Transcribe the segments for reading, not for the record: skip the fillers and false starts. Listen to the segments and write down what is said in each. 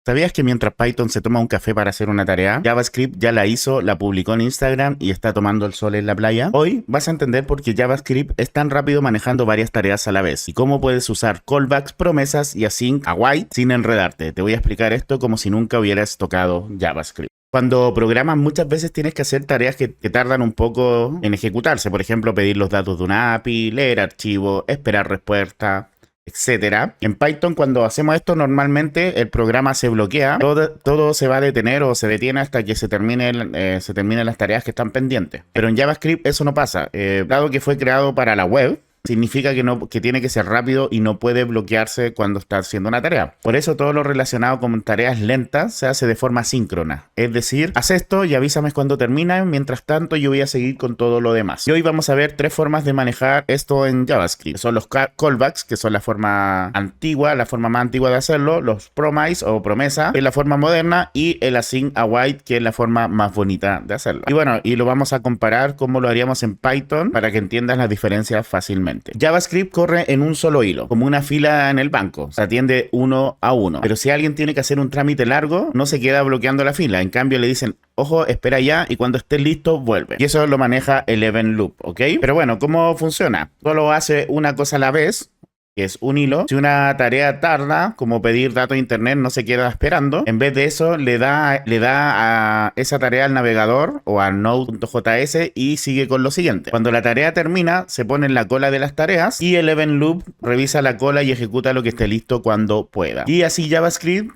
¿Sabías que mientras Python se toma un café para hacer una tarea, JavaScript ya la hizo, la publicó en Instagram y está tomando el sol en la playa? Hoy vas a entender por qué JavaScript es tan rápido manejando varias tareas a la vez y cómo puedes usar callbacks, promesas y async await sin enredarte. Te voy a explicar esto como si nunca hubieras tocado JavaScript. Cuando programas muchas veces tienes que hacer tareas que tardan un poco en ejecutarse. Por ejemplo, pedir los datos de una API, leer archivo, esperar respuesta, etcétera. En Python, cuando hacemos esto, normalmente el programa se bloquea, todo se va a detener o se detiene hasta que se terminen las tareas que están pendientes. Pero en JavaScript eso no pasa. Dado que fue creado para la web, significa que tiene que ser rápido y no puede bloquearse cuando está haciendo una tarea. Por eso todo lo relacionado con tareas lentas se hace de forma síncrona. Es decir, haz esto y avísame cuando termina, mientras tanto yo voy a seguir con todo lo demás. Y hoy vamos a ver tres formas de manejar esto en JavaScript. Son los callbacks, que son la forma antigua, la forma más antigua de hacerlo, los promise o promesa, que es la forma moderna, y el async await, que es la forma más bonita de hacerlo. Y bueno, y lo vamos a comparar cómo lo haríamos en Python para que entiendas las diferencias fácilmente. JavaScript corre en un solo hilo, como una fila en el banco. Se atiende uno a uno. Pero si alguien tiene que hacer un trámite largo, no se queda bloqueando la fila. En cambio, le dicen, ojo, espera ya, y cuando estés listo, vuelve. Y eso lo maneja el event loop, ¿ok? Pero bueno, ¿cómo funciona? Solo hace una cosa a la vez, que es un hilo. Si una tarea tarda, como pedir datos de internet, no se queda esperando. En vez de eso, le da a esa tarea al navegador o a node.js y sigue con lo siguiente. Cuando la tarea termina, se pone en la cola de las tareas y el event loop revisa la cola y ejecuta lo que esté listo cuando pueda. Y así JavaScript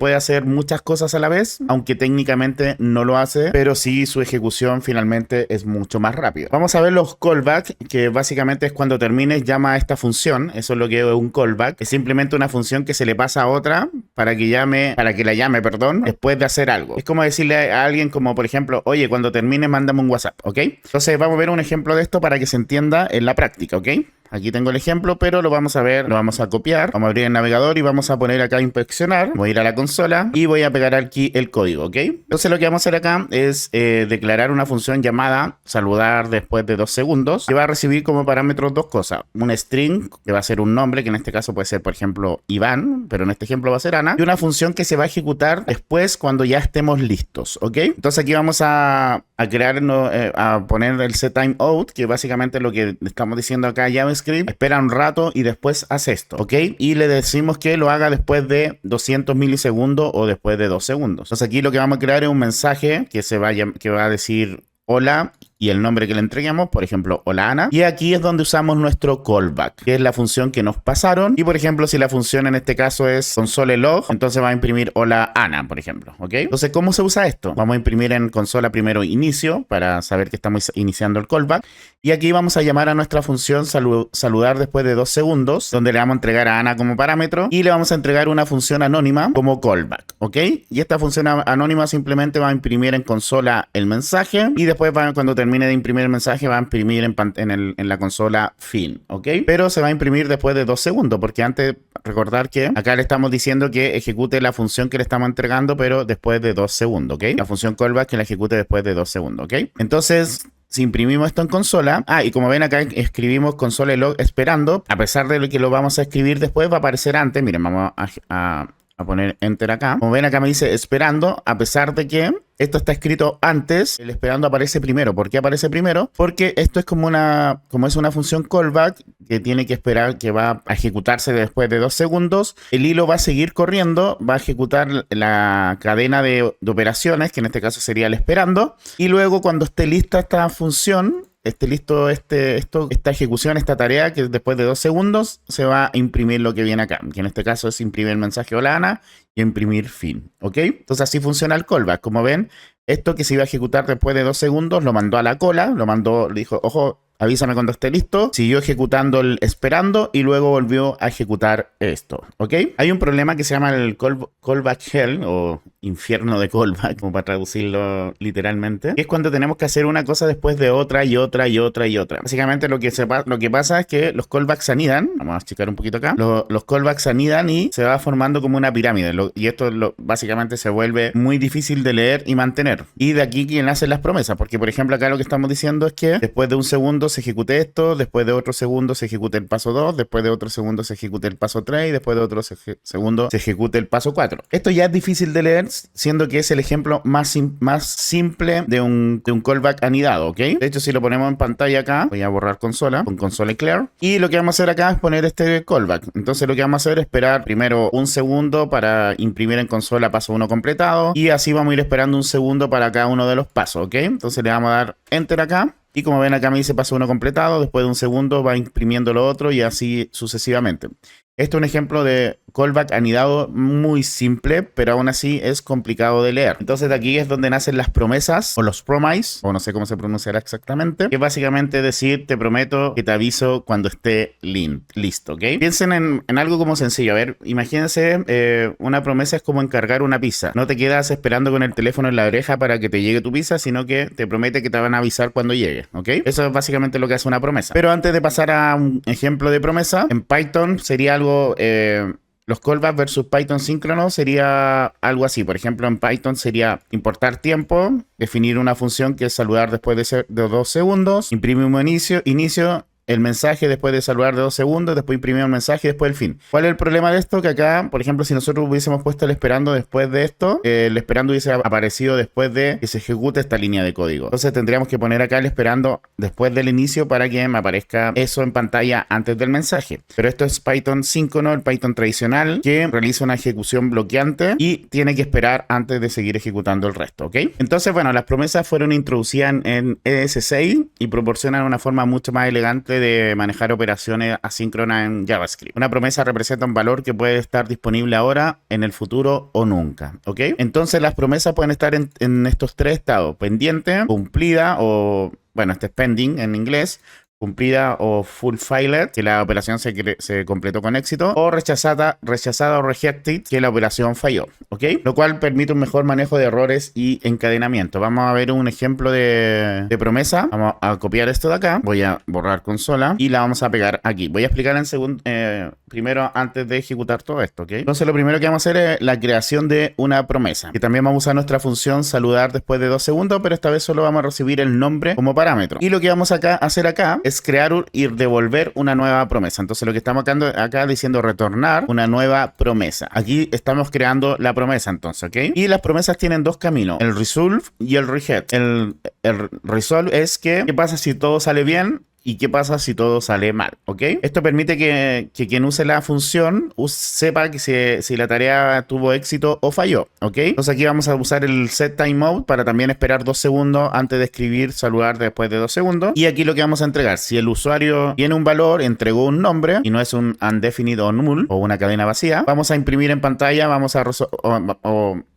puede hacer muchas cosas a la vez, aunque técnicamente no lo hace, pero sí su ejecución finalmente es mucho más rápida. Vamos a ver los callbacks, que básicamente es cuando termines, llama a esta función. Eso es lo que es un callback. Es simplemente una función que se le pasa a otra para que la llame, después de hacer algo. Es como decirle a alguien como, por ejemplo, oye, cuando termine, mándame un WhatsApp, ¿ok? Entonces vamos a ver un ejemplo de esto para que se entienda en la práctica, ¿ok? Aquí tengo el ejemplo, pero lo vamos a ver, lo vamos a copiar. Vamos a abrir el navegador y vamos a poner acá inspeccionar. Voy a ir a la consola y voy a pegar aquí el código, ¿ok? Entonces lo que vamos a hacer acá es declarar una función llamada saludar después de 2 segundos, que va a recibir como parámetros dos cosas. Un string, que va a ser un nombre, que en este caso puede ser, por ejemplo, Iván, pero en este ejemplo va a ser Ana. Y una función que se va a ejecutar después cuando ya estemos listos, ¿ok? Entonces aquí vamos a poner el setTimeout, que básicamente es lo que estamos diciendo acá ya espera un rato y después hace esto, ¿ok? Y le decimos que lo haga después de 200 milisegundos o después de 2 segundos. Entonces aquí lo que vamos a crear es un mensaje que va a decir hola y el nombre que le entreguemos, por ejemplo, hola Ana. Y aquí es donde usamos nuestro callback, que es la función que nos pasaron. Y por ejemplo, si la función en este caso es console.log, entonces va a imprimir hola Ana, por ejemplo, ¿ok? Entonces, ¿cómo se usa esto? Vamos a imprimir en consola primero inicio para saber que estamos iniciando el callback. Y aquí vamos a llamar a nuestra función saludar después de 2 segundos, donde le vamos a entregar a Ana como parámetro y le vamos a entregar una función anónima como callback, ¿ok? Y esta función anónima simplemente va a imprimir en consola el mensaje y después cuando termine de imprimir el mensaje va a imprimir en la consola fin, ¿ok? Pero se va a imprimir después de 2 segundos, porque antes, recordar que acá le estamos diciendo que ejecute la función que le estamos entregando, pero después de 2 segundos, ¿ok? La función callback que la ejecute después de 2 segundos, ¿ok? Entonces, si imprimimos esto en consola, y como ven acá escribimos console.log esperando, a pesar de lo que lo vamos a escribir después, va a aparecer antes. Miren, vamos a poner enter acá. Como ven acá me dice esperando, a pesar de que esto está escrito antes, el esperando aparece primero. ¿Por qué aparece primero? Porque esto es como es una función callback que tiene que esperar, que va a ejecutarse después de 2 segundos. El hilo va a seguir corriendo, va a ejecutar la cadena de operaciones, que en este caso sería el esperando. Y luego cuando esté lista esta función, esté listo esta ejecución, esta tarea, que después de 2 segundos se va a imprimir lo que viene acá, que en este caso es imprimir el mensaje hola Ana y imprimir fin, ¿ok? Entonces así funciona el callback. Como ven, esto que se iba a ejecutar después de 2 segundos, lo mandó a la cola, le dijo, ojo, avísame cuando esté listo, siguió ejecutando el esperando y luego volvió a ejecutar esto, ¿ok? Hay un problema que se llama el callback hell o infierno de callback, como para traducirlo literalmente, que es cuando tenemos que hacer una cosa después de otra y otra y otra y otra. Básicamente lo que pasa es que los callbacks anidan, vamos a checar un poquito acá, los callbacks anidan y se va formando como una pirámide, y esto básicamente se vuelve muy difícil de leer y mantener. Y de aquí quien hace las promesas, porque por ejemplo acá lo que estamos diciendo es que después de un segundo se ejecute esto, después de otro segundo se ejecute el paso 2, después de otro segundo se ejecute el paso 3 y después de otro segundo se ejecute el paso 4. Esto ya es difícil de leer, siendo que es el ejemplo más simple de un callback anidado, ¿ok? De hecho, si lo ponemos en pantalla acá, voy a borrar consola, con consola clear, y lo que vamos a hacer acá es poner este callback. Entonces lo que vamos a hacer es esperar primero un segundo para imprimir en consola paso 1 completado, y así vamos a ir esperando un segundo para cada uno de los pasos, ¿ok? Entonces le vamos a dar enter acá. Y como ven acá me dice paso 1 completado, después de un segundo va imprimiendo lo otro y así sucesivamente. Esto es un ejemplo de callback anidado muy simple, pero aún así es complicado de leer. Entonces de aquí es donde nacen las promesas o los promise, o no sé cómo se pronunciará exactamente, que es básicamente decir te prometo que te aviso cuando esté listo, ¿ok? Piensen en algo como sencillo. A ver, imagínense, una promesa es como encargar una pizza. No te quedas esperando con el teléfono en la oreja para que te llegue tu pizza, sino que te promete que te van a avisar cuando llegue, ¿ok? Eso es básicamente lo que hace una promesa. Pero antes de pasar a un ejemplo de promesa, en Python sería algo... los callbacks versus Python síncrono sería algo así. Por ejemplo, en Python sería importar tiempo, definir una función que es saludar después de 2 segundos, imprimir un inicio, el mensaje después de saludar de 2 segundos, después imprimir un mensaje y después el fin. ¿Cuál es el problema de esto? Que acá, por ejemplo, si nosotros hubiésemos puesto el esperando después de esto, el esperando hubiese aparecido después de que se ejecute esta línea de código. Entonces tendríamos que poner acá el esperando después del inicio para que me aparezca eso en pantalla antes del mensaje. Pero esto es Python síncrono, el Python tradicional, que realiza una ejecución bloqueante y tiene que esperar antes de seguir ejecutando el resto, ¿ok? Entonces, bueno, las promesas fueron introducidas en ES6 y proporcionan una forma mucho más elegante de manejar operaciones asíncronas en JavaScript. Una promesa representa un valor que puede estar disponible ahora, en el futuro o nunca, ¿ok? Entonces las promesas pueden estar en estos 3 estados: pendiente, cumplida o, bueno, este es pending en inglés, cumplida o fulfilled, que la operación se completó con éxito, o rechazada o rejected, que la operación falló, ¿ok? Lo cual permite un mejor manejo de errores y encadenamiento. Vamos a ver un ejemplo de promesa. Vamos a copiar esto de acá, voy a borrar consola y la vamos a pegar aquí. Voy a explicar primero antes de ejecutar todo esto, ¿ok? Entonces lo primero que vamos a hacer es la creación de una promesa, que también vamos a usar nuestra función saludar después de 2 segundos, pero esta vez solo vamos a recibir el nombre como parámetro. Y lo que vamos a hacer acá es crear y devolver una nueva promesa. Entonces lo que estamos acá diciendo retornar una nueva promesa. Aquí estamos creando la promesa entonces, ¿ok? Y las promesas tienen 2 caminos: el resolve y el reject. El resolve es que ¿qué pasa si todo sale bien? ¿Y qué pasa si todo sale mal? ¿Ok? Esto permite que quien use la función sepa que si la tarea tuvo éxito o falló. ¿Ok? Entonces aquí vamos a usar el set time mode para también esperar 2 segundos antes de escribir saludar después de 2 segundos. Y aquí lo que vamos a entregar: si el usuario tiene un valor, entregó un nombre y no es un undefined o null o una cadena vacía, vamos a imprimir en pantalla, vamos a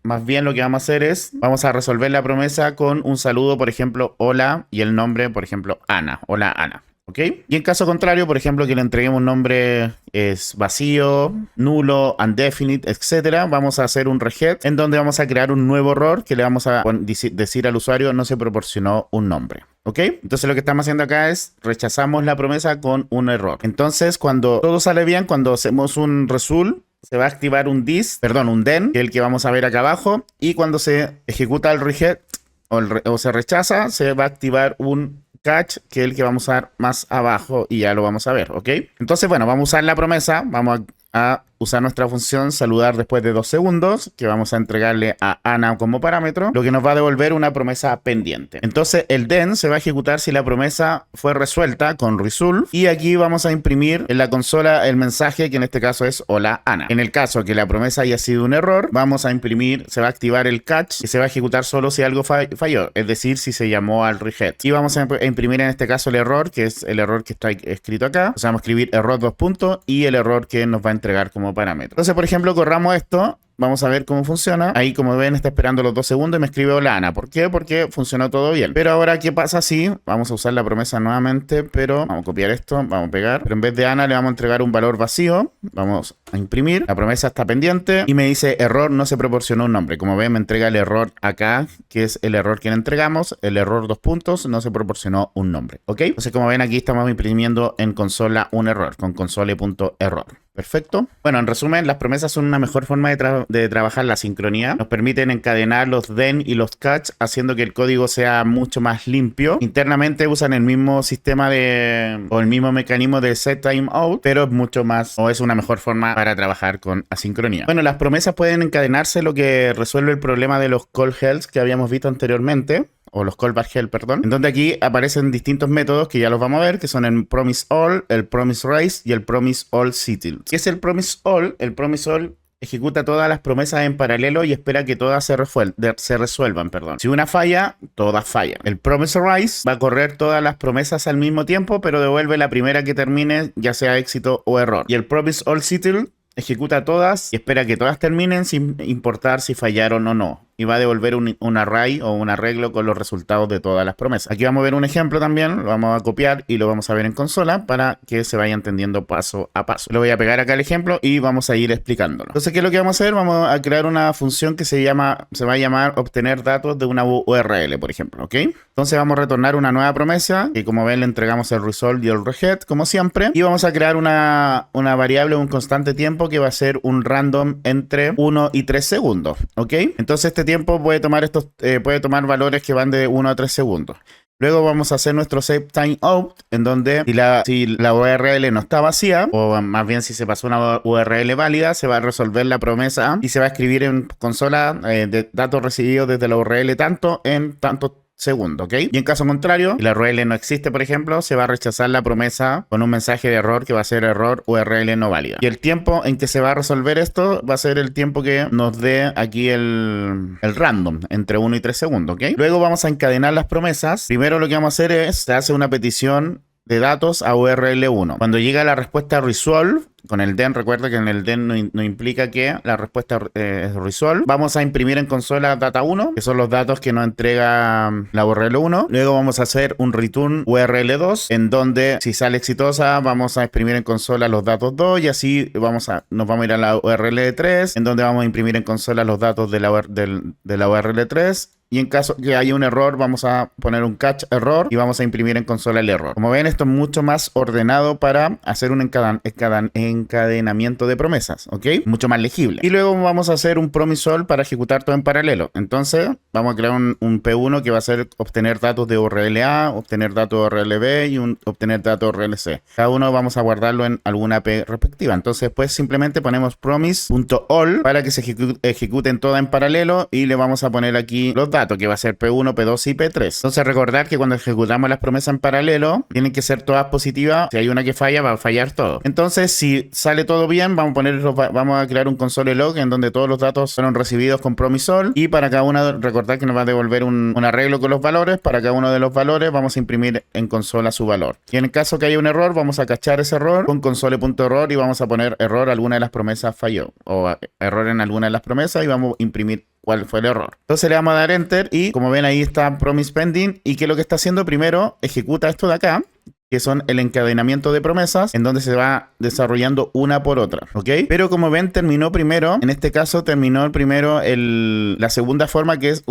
más bien lo que vamos a hacer es, vamos a resolver la promesa con un saludo, por ejemplo, hola, y el nombre, por ejemplo, Ana. Hola, Ana. ¿Ok? Y en caso contrario, por ejemplo, que le entreguemos un nombre es vacío, nulo, undefinite, etcétera, vamos a hacer un reject en donde vamos a crear un nuevo error que le vamos a decir al usuario no se proporcionó un nombre. ¿Ok? Entonces lo que estamos haciendo acá es rechazamos la promesa con un error. Entonces cuando todo sale bien, cuando hacemos un result, se va a activar un then, que es el que vamos a ver acá abajo, y cuando se ejecuta el reject o se rechaza, se va a activar un catch, que es el que vamos a usar más abajo y ya lo vamos a ver, ¿ok? Entonces, bueno, vamos a usar la promesa, vamos a usar nuestra función saludar después de 2 segundos, que vamos a entregarle a Ana como parámetro, lo que nos va a devolver una promesa pendiente. Entonces el then se va a ejecutar si la promesa fue resuelta con resolve, y aquí vamos a imprimir en la consola el mensaje, que en este caso es hola Ana. En el caso que la promesa haya sido un error, vamos a imprimir, se va a activar el catch, que se va a ejecutar solo si algo falló, es decir, si se llamó al reject. Y vamos a imprimir en este caso el error, que es el error que está escrito acá. O sea, vamos a escribir error 2 puntos y el error que nos va a entregar como parámetro. Entonces, por ejemplo, corramos esto vamos a ver cómo funciona. Ahí, como ven, está esperando los 2 segundos y me escribe hola Ana. ¿Por qué? Porque funcionó todo bien. Pero ahora, ¿qué pasa si vamos a usar la promesa nuevamente? Pero vamos a copiar esto, vamos a pegar. Pero en vez de Ana le vamos a entregar un valor vacío. Vamos a imprimir. La promesa está pendiente y me dice error, no se proporcionó un nombre. Como ven, me entrega el error acá, que es el error que le entregamos. El error 2 puntos, no se proporcionó un nombre. ¿Ok? Entonces, como ven, aquí estamos imprimiendo en consola un error con console.error. Perfecto. Bueno, en resumen, las promesas son una mejor forma de trabajar la sincronía. Nos permiten encadenar los then y los catch, haciendo que el código sea mucho más limpio. Internamente usan el mismo sistema o el mismo mecanismo de set timeout, pero es mucho más, o es una mejor forma para trabajar con asincronía. Bueno, las promesas pueden encadenarse, lo que resuelve el problema de los call hells que habíamos visto anteriormente. O los callback hell, perdón. En donde aquí aparecen distintos métodos que ya los vamos a ver, que son el promise all, el promise raise y el promise all settled. ¿Qué es el promise all? El promise all ejecuta todas las promesas en paralelo y espera que todas se resuelvan, perdón. Si una falla, todas fallan. El promise raise va a correr todas las promesas al mismo tiempo, pero devuelve la primera que termine, ya sea éxito o error. Y el promise all settled ejecuta todas y espera que todas terminen sin importar si fallaron o no. Y va a devolver un array o un arreglo con los resultados de todas las promesas. Aquí vamos a ver un ejemplo también, lo vamos a copiar y lo vamos a ver en consola para que se vaya entendiendo paso a paso. Lo voy a pegar acá el ejemplo y vamos a ir explicándolo. Entonces, ¿qué es lo que vamos a hacer? Vamos a crear una función que se va a llamar obtener datos de una URL, por ejemplo, ¿ok? Entonces vamos a retornar una nueva promesa y como ven le entregamos el result y el regex como siempre. Y vamos a crear una variable, un constante tiempo que va a ser un random entre 1 y 3 segundos, ¿ok? Entonces este tiempo puede tomar valores que van de 1 a 3 segundos. Luego vamos a hacer nuestro save timeout, en donde si la URL no está vacía, o más bien si se pasó una URL válida, se va a resolver la promesa y se va a escribir en consola de datos recibidos desde la URL tanto en tanto segundo, ¿ok? Y en caso contrario, si la URL no existe, por ejemplo, se va a rechazar la promesa con un mensaje de error que va a ser error URL no válida. Y el tiempo en que se va a resolver esto va a ser el tiempo que nos dé aquí el random, entre 1 y 3 segundos, ¿ok? Luego vamos a encadenar las promesas. Primero lo que vamos a hacer es, se hace una petición de datos a URL1. Cuando llega la respuesta resolve, con el then, recuerda que en el then no implica que la respuesta es resolve. Vamos a imprimir en consola data1, que son los datos que nos entrega la URL1. Luego vamos a hacer un return URL2, en donde si sale exitosa, vamos a imprimir en consola los datos 2 y así nos vamos a ir a la URL3, en donde vamos a imprimir en consola los datos de la URL3. Y en caso que haya un error, vamos a poner un catch error y vamos a imprimir en consola el error. Como ven, esto es mucho más ordenado para hacer un encadenamiento de promesas, ¿ok? Mucho más legible. Y luego vamos a hacer un promise all para ejecutar todo en paralelo. Entonces, vamos a crear un P1 que va a ser obtener datos de URL A, obtener datos de URL B y obtener datos de URL C. Cada uno vamos a guardarlo en alguna P respectiva. Entonces, pues simplemente ponemos promise.all para que se ejecuten todas en paralelo y le vamos a poner aquí los datos, que va a ser P1, P2 y P3. Entonces recordar que cuando ejecutamos las promesas en paralelo tienen que ser todas positivas. Si hay una que falla, va a fallar todo. Entonces si sale todo bien, vamos a crear un console log en donde todos los datos fueron recibidos con promise all y para cada uno recordar que nos va a devolver un arreglo con los valores. Para cada uno de los valores vamos a imprimir en consola su valor. Y en el caso que haya un error, vamos a cachar ese error con console.error y vamos a poner error, alguna de las promesas falló o error en alguna de las promesas y vamos a imprimir cuál fue el error. Entonces le vamos a dar enter y como ven ahí está promise pending. Y que lo que está haciendo primero, ejecuta esto de acá, que son el encadenamiento de promesas, en donde se va desarrollando una por otra, ¿ok? Pero como ven, terminó primero, en este caso terminó primero la segunda forma, que es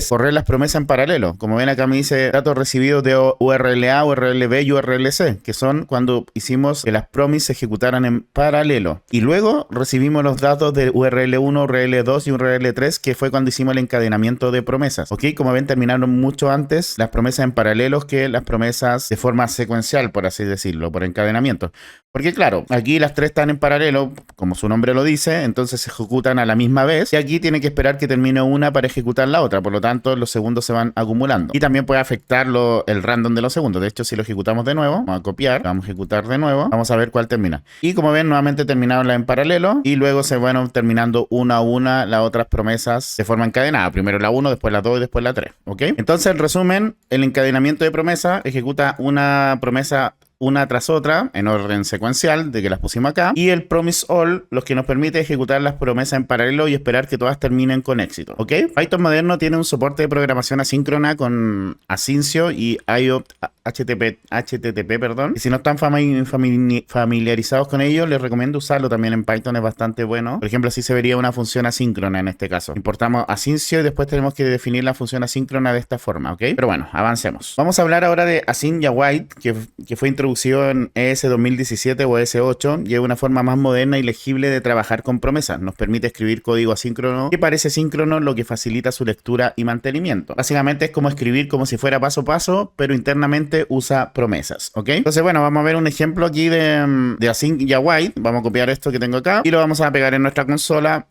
correr las promesas en paralelo. Como ven acá me dice datos recibidos de URL A, URL B y URL C, que son cuando hicimos que las promises se ejecutaran en paralelo. Y luego recibimos los datos de URL1, URL2 y URL3, que fue cuando hicimos el encadenamiento de promesas, ¿ok? Como ven, terminaron mucho antes las promesas en paralelo que las promesas de forma secuencial, por así decirlo, por encadenamiento. Porque claro, aquí las tres están en paralelo, como su nombre lo dice, entonces se ejecutan a la misma vez y aquí tiene que esperar que termine una para ejecutar la otra, por lo tanto los segundos se van acumulando. Y también puede afectar el random de los segundos. De hecho, si lo ejecutamos de nuevo, vamos a copiar, vamos a ejecutar de nuevo, vamos a ver cuál termina. Y como ven, nuevamente terminaron las en paralelo y luego se van terminando una a una las otras promesas de forma encadenada. Primero la 1, después la 2 y después la 3, ¿ok? Entonces, en resumen, el encadenamiento de promesa ejecuta una promesa una tras otra en orden secuencial de que las pusimos acá. Y el promise all, los que nos permite ejecutar las promesas en paralelo y esperar que todas terminen con éxito. ¿Ok? Python moderno tiene un soporte de programación asíncrona con Asyncio y IOPT HTTP, perdón. Y si no están familiarizados con ello, les recomiendo usarlo también en Python, es bastante bueno. Por ejemplo, así se vería una función asíncrona en este caso. Importamos Asyncio y después tenemos que definir la función asíncrona de esta forma, ¿ok? Pero bueno, avancemos. Vamos a hablar ahora de Async Await, que fue introducido en ES 2017 o ES 8 y es una forma más moderna y legible de trabajar con promesas. Nos permite escribir código asíncrono que parece síncrono, lo que facilita su lectura y mantenimiento. Básicamente es como escribir como si fuera paso a paso, pero internamente usa promesas, ¿ok? Entonces, bueno, vamos a ver un ejemplo aquí de Async Await. Vamos a copiar esto que tengo acá y lo vamos a pegar en nuestra consola.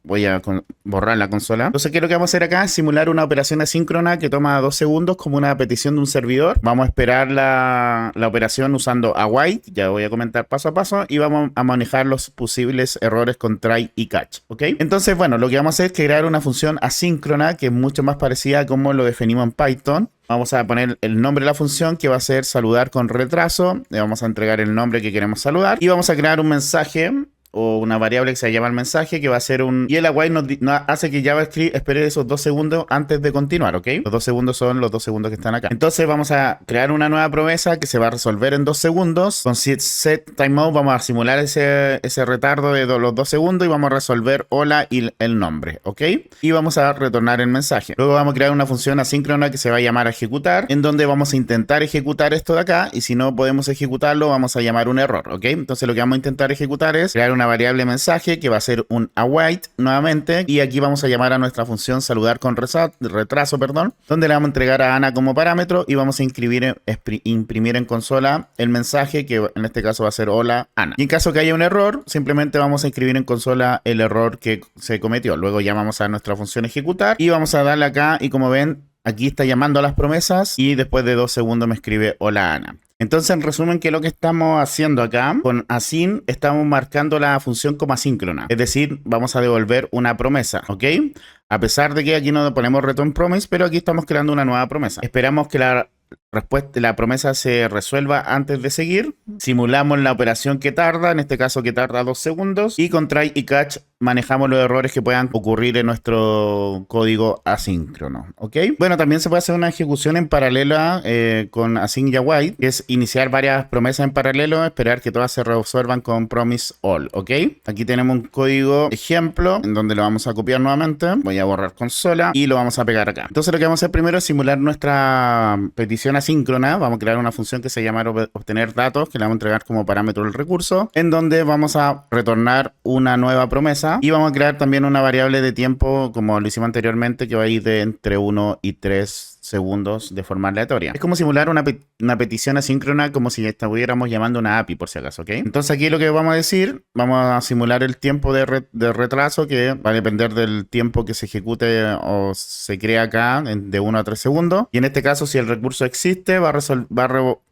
Voy a borrar la consola. Entonces, ¿qué es lo que vamos a hacer acá? Simular una operación asíncrona que toma 2 segundos como una petición de un servidor. Vamos a esperar la operación usando await, ya voy a comentar paso a paso, y vamos a manejar los posibles errores con try y catch, ¿ok? Entonces, bueno, lo que vamos a hacer es crear una función asíncrona que es mucho más parecida a como lo definimos en Python. Vamos a poner el nombre de la función que va a ser saludar con retraso. Le vamos a entregar el nombre que queremos saludar y vamos a crear un mensaje o una variable que se llama el mensaje, que va a ser un... Y el await nos hace que JavaScript espere esos 2 segundos antes de continuar, ¿ok? Los 2 segundos son los 2 segundos que están acá. Entonces vamos a crear una nueva promesa que se va a resolver en 2 segundos. Con set timeout vamos a simular ese retardo de los 2 segundos y vamos a resolver hola y el nombre, ¿ok? Y vamos a retornar el mensaje. Luego vamos a crear una función asíncrona que se va a llamar ejecutar, en donde vamos a intentar ejecutar esto de acá, y si no podemos ejecutarlo vamos a llamar un error, ¿ok? Entonces lo que vamos a intentar ejecutar es crear una variable mensaje que va a ser un await nuevamente, y aquí vamos a llamar a nuestra función saludar con retraso, perdón, donde le vamos a entregar a Ana como parámetro y vamos a imprimir en consola el mensaje, que en este caso va a ser hola Ana. Y en caso que haya un error, simplemente vamos a escribir en consola el error que se cometió. Luego llamamos a nuestra función ejecutar y vamos a darle acá, y como ven, aquí está llamando a las promesas y después de 2 segundos me escribe hola Ana. Entonces, en resumen, ¿qué es lo que estamos haciendo acá? Con async estamos marcando la función como asíncrona. Es decir, vamos a devolver una promesa, ¿ok? A pesar de que aquí no ponemos return promise, pero aquí estamos creando una nueva promesa. Esperamos que la promesa se resuelva antes de seguir. Simulamos la operación que tarda, en este caso que tarda 2 segundos. Y con try y catch manejamos los errores que puedan ocurrir en nuestro código asíncrono, ¿ok? Bueno, también se puede hacer una ejecución en paralela con async await, que es iniciar varias promesas en paralelo, esperar que todas se resuelvan con promise all, ¿ok? Aquí tenemos un código ejemplo en donde lo vamos a copiar nuevamente. Voy a borrar consola y lo vamos a pegar acá. Entonces lo que vamos a hacer primero es simular nuestra petición asíncrona. Vamos a crear una función que se llama obtener datos, que le vamos a entregar como parámetro el recurso, en donde vamos a retornar una nueva promesa. Y vamos a crear también una variable de tiempo, como lo hicimos anteriormente, que va a ir de entre 1 y 3 segundos de forma aleatoria. Es como simular una petición asíncrona, como si estuviéramos llamando una API, por si acaso, ¿ok? Entonces aquí lo que vamos a decir, vamos a simular el tiempo de retraso, que va a depender del tiempo que se ejecute o se crea acá, de 1 a 3 segundos. Y en este caso, si el recurso existe, va a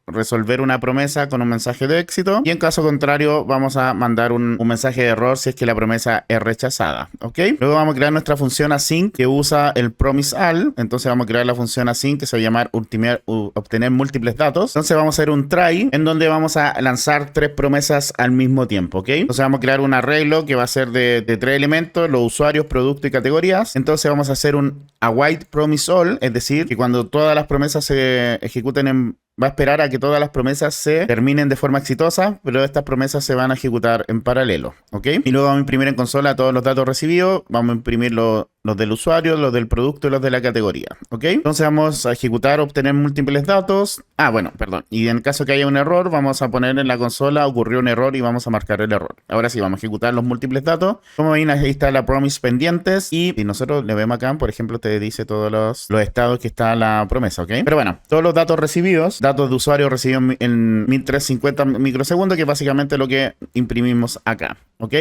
resolver una promesa con un mensaje de éxito, y en caso contrario vamos a mandar un mensaje de error si es que la promesa es rechazada, ¿ok? Luego vamos a crear nuestra función async que usa el promise all. Entonces vamos a crear la función async que se va a llamar obtener múltiples datos. Entonces vamos a hacer un try en donde vamos a lanzar 3 promesas al mismo tiempo, ¿ok? Entonces vamos a crear un arreglo que va a ser de 3 elementos, los usuarios, producto y categorías. Entonces vamos a hacer un await promise all, es decir, que cuando todas las promesas se ejecuten va a esperar a que todas las promesas se terminen de forma exitosa, pero estas promesas se van a ejecutar en paralelo, ¿ok? Y luego vamos a imprimir en consola todos los datos recibidos, vamos a imprimir los del usuario, los del producto y los de la categoría, ¿ok? Entonces vamos a ejecutar, obtener múltiples datos. Bueno, perdón. Y en caso que haya un error, vamos a poner en la consola, ocurrió un error y vamos a marcar el error. Ahora sí, vamos a ejecutar los múltiples datos. Como ven, ahí está la promise pendientes, y si nosotros le vemos acá, por ejemplo, te dice todos los estados que está la promesa, ¿ok? Pero bueno, todos los datos recibidos, datos de usuario recibidos en 1350 microsegundos, que es básicamente lo que imprimimos acá, ¿ok?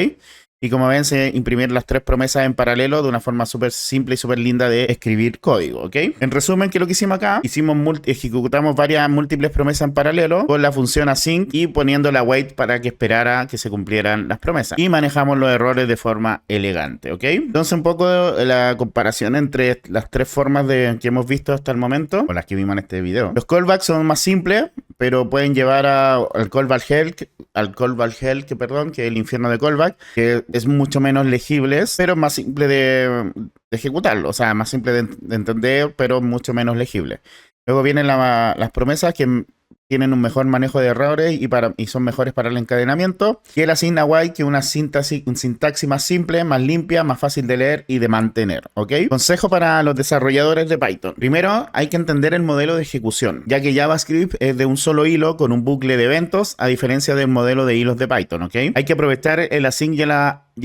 Y como ven, se imprimir las 3 promesas en paralelo de una forma súper simple y súper linda de escribir código, ¿ok? En resumen, ¿qué es lo que hicimos acá? Ejecutamos varias múltiples promesas en paralelo con la función async y poniendo la wait para que esperara que se cumplieran las promesas. Y manejamos los errores de forma elegante, ¿ok? Entonces, un poco la comparación entre las 3 formas que hemos visto hasta el momento, o las que vimos en este video. Los callbacks son más simples, pero pueden llevar al Callback Hell, perdón, que es el infierno de Callback, que es mucho menos legible, pero más simple de ejecutarlo, o sea, más simple de entender, pero mucho menos legible. Luego vienen las promesas que tienen un mejor manejo de errores y son mejores para el encadenamiento. Y el Assign Await, que es una sintaxis más simple, más limpia, más fácil de leer y de mantener. ¿Ok? Consejo para los desarrolladores de Python. Primero, hay que entender el modelo de ejecución, ya que JavaScript es de un solo hilo con un bucle de eventos, a diferencia del modelo de hilos de Python. ¿Ok? Hay que aprovechar el Async y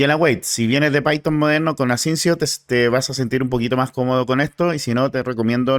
el Await. Si vienes de Python moderno con Asyncio, te vas a sentir un poquito más cómodo con esto. Y si no, te recomiendo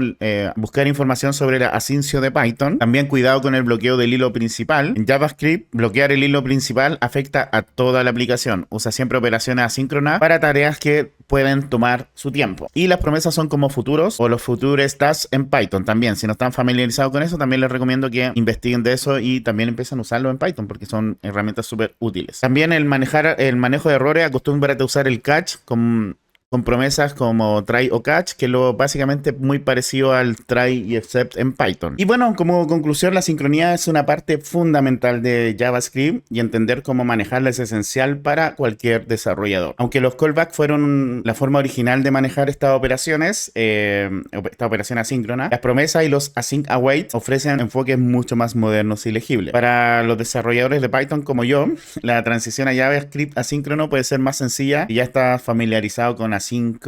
buscar información sobre el Asyncio de Python. También cuidado con el bloqueo del hilo principal. En JavaScript, bloquear el hilo principal afecta a toda la aplicación. Usa siempre operaciones asíncronas para tareas que pueden tomar su tiempo. Y las promesas son como futuros o los future tasks en Python también. Si no están familiarizados con eso, también les recomiendo que investiguen de eso y también empiecen a usarlo en Python porque son herramientas súper útiles. También el manejo de errores, acostúmbrate a usar el catch con promesas como try o catch, que es básicamente muy parecido al try y except en Python. Y bueno, como conclusión, la sincronía es una parte fundamental de JavaScript y entender cómo manejarla es esencial para cualquier desarrollador. Aunque los callbacks fueron la forma original de manejar estas operaciones, esta operación asíncrona, las promesas y los async await ofrecen enfoques mucho más modernos y legibles. Para los desarrolladores de Python como yo, la transición a JavaScript asíncrono puede ser más sencilla y ya está familiarizado con Async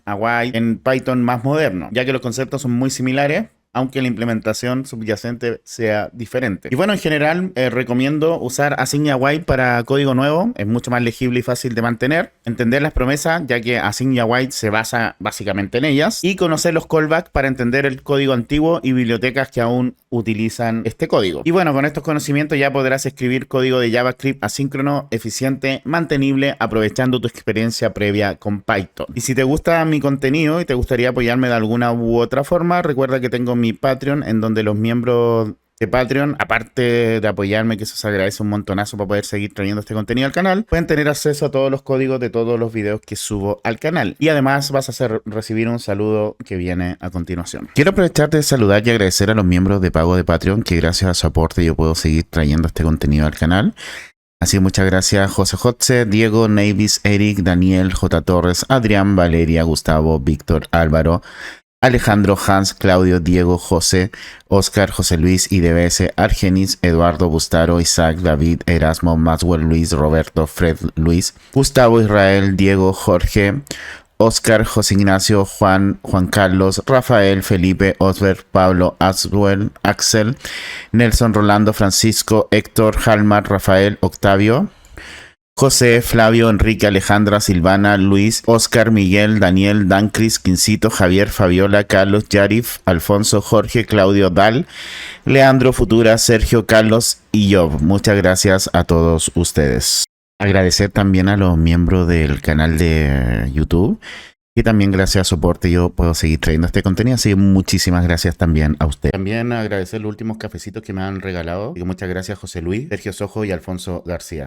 Await en Python más moderno, ya que los conceptos son muy similares, aunque la implementación subyacente sea diferente. Y bueno, en general recomiendo usar Async Await para código nuevo, es mucho más legible y fácil de mantener, entender las promesas, ya que Async Await se basa básicamente en ellas, y conocer los callbacks para entender el código antiguo y bibliotecas que aún utilizan este código. Y bueno, con estos conocimientos ya podrás escribir código de JavaScript asíncrono, eficiente, mantenible, aprovechando tu experiencia previa con Python. Y si te gusta mi contenido y te gustaría apoyarme de alguna u otra forma, recuerda que tengo mi Patreon, en donde los miembros de Patreon, aparte de apoyarme, que eso se agradece un montonazo para poder seguir trayendo este contenido al canal, pueden tener acceso a todos los códigos de todos los videos que subo al canal. Y además vas a recibir un saludo que viene a continuación. Quiero aprovechar de saludar y agradecer a los miembros de pago de Patreon, que gracias a su aporte yo puedo seguir trayendo este contenido al canal. Así que muchas gracias José Jotze, Diego, Navis, Eric, Daniel, J. Torres, Adrián, Valeria, Gustavo, Víctor, Álvaro, Alejandro, Hans, Claudio, Diego, José, Oscar, José Luis, IDBS, Argenis, Eduardo, Bustaro, Isaac, David, Erasmo, Maxwell, Luis, Roberto, Fred, Luis, Gustavo, Israel, Diego, Jorge, Oscar, José Ignacio, Juan Carlos, Rafael, Felipe, Osber, Pablo, Axel, Nelson, Rolando, Francisco, Héctor, Halmar, Rafael, Octavio, José, Flavio, Enrique, Alejandra, Silvana, Luis, Oscar, Miguel, Daniel, Dancris, Quincito, Javier, Fabiola, Carlos, Yarif, Alfonso, Jorge, Claudio, Dal, Leandro, Futura, Sergio, Carlos y yo. Muchas gracias a todos ustedes. Agradecer también a los miembros del canal de YouTube, que también gracias a su soporte yo puedo seguir trayendo este contenido, así que muchísimas gracias también a ustedes. También agradecer los últimos cafecitos que me han regalado, y muchas gracias José Luis, Sergio Sojo y Alfonso García.